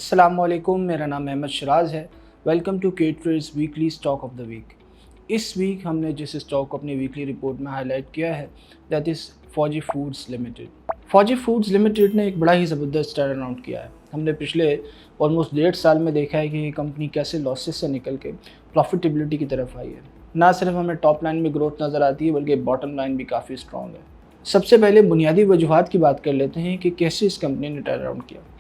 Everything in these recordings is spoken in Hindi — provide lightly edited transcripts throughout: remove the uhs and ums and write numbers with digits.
अस्सलामुअलैकुम, मेरा नाम अहमद शराज है। Welcome to K trades weekly stock of the week. इस वीक हमने जिस स्टॉक को अपनी वीकली रिपोर्ट में हाईलाइट किया है दैट इज़ फौजी फूड्स लिमिटेड। फौजी फूड्स लिमिटेड ने एक बड़ा ही ज़बरदस्त टर्न अराउंड किया है। हमने पिछले ऑलमोस्ट 1.5 साल में देखा है कि ये कंपनी कैसे लॉसेस से निकल के प्रॉफिटेबिलिटी की तरफ आई है। ना सिर्फ हमें टॉप लाइन में ग्रोथ नज़र आती है बल्कि बॉटम लाइन भी काफ़ी स्ट्रॉन्ग है। सबसे पहले बुनियादी वजूहात की बात कर लेते हैं कि कैसे इस कंपनी ने टर्न अराउंड किया।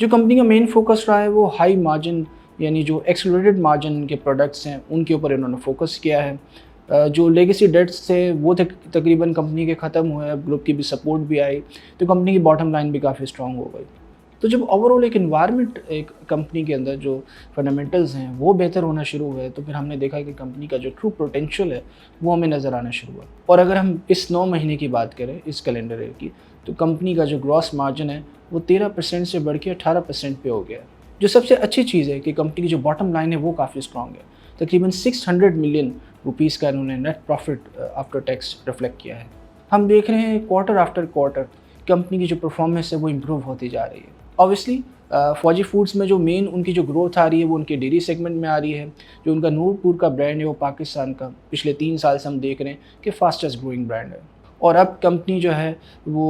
जो कंपनी का मेन फोकस रहा है वो हाई मार्जिन यानी जो एक्सेलरेटेड मार्जिन के प्रोडक्ट्स हैं उनके ऊपर इन्होंने फोकस किया है। जो लेगेसी डेट्स थे वो तकरीबन कंपनी के ख़त्म हुए, अब ग्रुप की भी सपोर्ट भी आई तो कंपनी की बॉटम लाइन भी काफ़ी स्ट्रॉन्ग हो गई। तो जब ओवरऑल एक इन्वायरमेंट एक कंपनी के अंदर जो फंडामेंटल्स हैं वो बेहतर होना शुरू हुए तो फिर हमने देखा कि कंपनी का जो ट्रू पोटेंशियल है वो हमें नज़र आना शुरू हुआ। और अगर हम इस 9 महीने की बात करें इस कैलेंडर ईयर की तो कंपनी का जो ग्रॉस मार्जिन है वो 13% से बढ़ के 18% पे हो गया है। जो सबसे अच्छी चीज़ है कि कंपनी की जो बॉटम लाइन है वो काफ़ी स्ट्रॉन्ग है। तकरीबन 600 मिलियन रुपीज़ का इन्होंने net profit after tax reflect किया है। हम देख रहे हैं क्वार्टर आफ्टर क्वार्टर कंपनी की जो परफॉर्मेंस है वो इम्प्रूव होती जा रही है। ऑब्वियसली फौजी फूड्स में जो मेन उनकी जो ग्रोथ आ रही है वो उनके डेयरी सेगमेंट में आ रही है। जो उनका नूरपुर का ब्रांड है वो पाकिस्तान का पिछले 3 साल से हम देख रहे हैं कि फास्टेस्ट ग्रोइंग ब्रांड है। और अब कंपनी जो है वो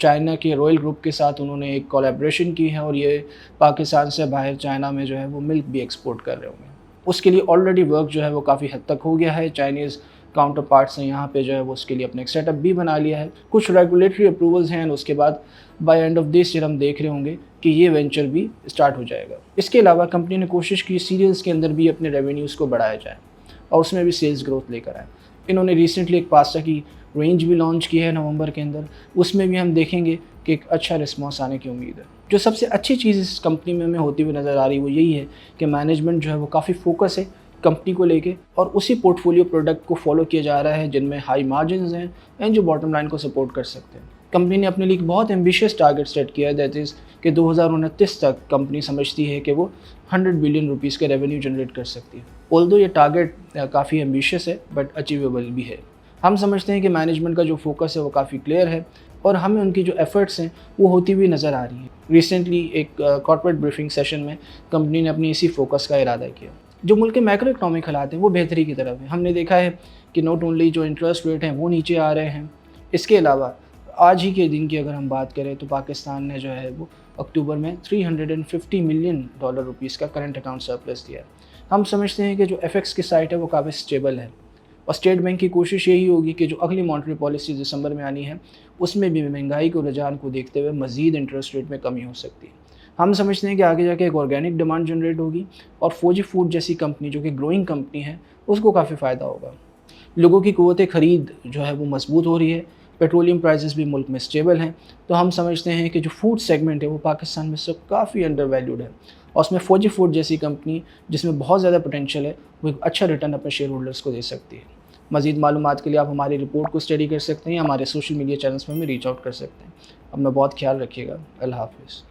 चाइना के रॉयल ग्रुप के साथ उन्होंने एक कोलैबोरेशन की है और ये पाकिस्तान से बाहर चाइना में जो है वो मिल्क भी एक्सपोर्ट कर रहे होंगे। उसके लिए ऑलरेडी वर्क जो है वो काफ़ी हद तक हो गया है। चाइनीज़ काउंटर पार्ट्स ने यहाँ पे जो है वो उसके लिए अपना एक सेटअप भी बना लिया है। कुछ रेगुलेटरी अप्रूवल्स हैं और उसके बाद by end of this year हम देख रहे होंगे कि ये वेंचर भी स्टार्ट हो जाएगा। इसके अलावा कंपनी ने कोशिश की सीरियल्स के अंदर भी अपने रेवेन्यूज़ को बढ़ाया जाए और उसमें भी सेल्स ग्रोथ लेकर आए। इन्होंने रिसेंटली एक पास्ता की रेंज भी लॉन्च की है नवंबर के अंदर, उसमें भी हम देखेंगे कि एक अच्छा रिस्पॉन्स आने की उम्मीद है। जो सबसे अच्छी चीज़ इस कंपनी में हमें होती हुई नज़र आ रही है वो यही है कि मैनेजमेंट जो है वो काफ़ी फोकस है कंपनी को लेके और उसी पोर्टफोलियो प्रोडक्ट को फॉलो किया जा रहा है जिनमें हाई मार्जिन्स हैं एंड जो बॉटम लाइन को सपोर्ट कर सकते हैं। कंपनी ने अपने लिए एक बहुत एम्बिशियस टारगेट सेट किया है दैट इज़ कि 2029 तक कंपनी समझती है कि वो 100 बिलियन रुपीज़ के रेवेन्यू जनरेट कर सकती है। ऑल्दो ये टारगेट काफ़ी एम्बिशियस है बट अचीवेबल भी है। हम समझते हैं कि मैनेजमेंट का जो फोकस है वो काफ़ी क्लियर है और हमें उनकी जो एफर्ट्स हैं वो होती हुई नज़र आ रही है। रिसेंटली एक कॉर्पोरेट ब्रीफिंग सेशन में कंपनी ने अपनी इसी फोकस का इरादा किया। जो मुल्क के मैक्रो इकनॉमिक हालात हैं वो बेहतरी की तरफ है। हमने देखा है कि नॉट ओनली जो इंटरेस्ट रेट हैं वो नीचे आ रहे हैं, इसके अलावा आज ही के दिन की अगर हम बात करें तो पाकिस्तान ने जो है वो अक्टूबर में $350 मिलियन रुपीज़ का करंट अकाउंट सरप्लस दिया है। हम समझते हैं कि जो एफएक्स की साइट है वो काफ़ी स्टेबल है और स्टेट बैंक की कोशिश यही होगी कि जो अगली मॉनेटरी पॉलिसी दिसंबर में आनी है उसमें भी महंगाई को रुझान को देखते हुए मज़ीद इंटरेस्ट रेट में कमी हो सकती है। हम समझते हैं कि आगे जाके एक ऑर्गेनिक डिमांड जनरेट होगी और फौजी फूड जैसी कंपनी जो कि ग्रोइंग कंपनी है उसको काफ़ी फ़ायदा होगा। लोगों की क़ुव्वत ख़रीद जो है वो मजबूत हो रही है, पेट्रोलियम प्राइसेस भी मुल्क में स्टेबल हैं, तो हम समझते हैं कि जो फूड सेगमेंट है वो पाकिस्तान में सब काफ़ी अंडर वैल्यूड है और उसमें फौजी फूड जैसी कंपनी जिसमें बहुत ज़्यादा पोटेंशियल है वो एक अच्छा रिटर्न अपने शेयर होल्डर्स को दे सकती है। मज़ीद मालूमात के लिए आप हमारी रिपोर्ट को स्टडी कर सकते हैं या हमारे सोशल मीडिया चैनल्स में रीच आउट कर सकते हैं। अपना बहुत ख्याल रखिएगा। अल्लाह हाफ़िज़।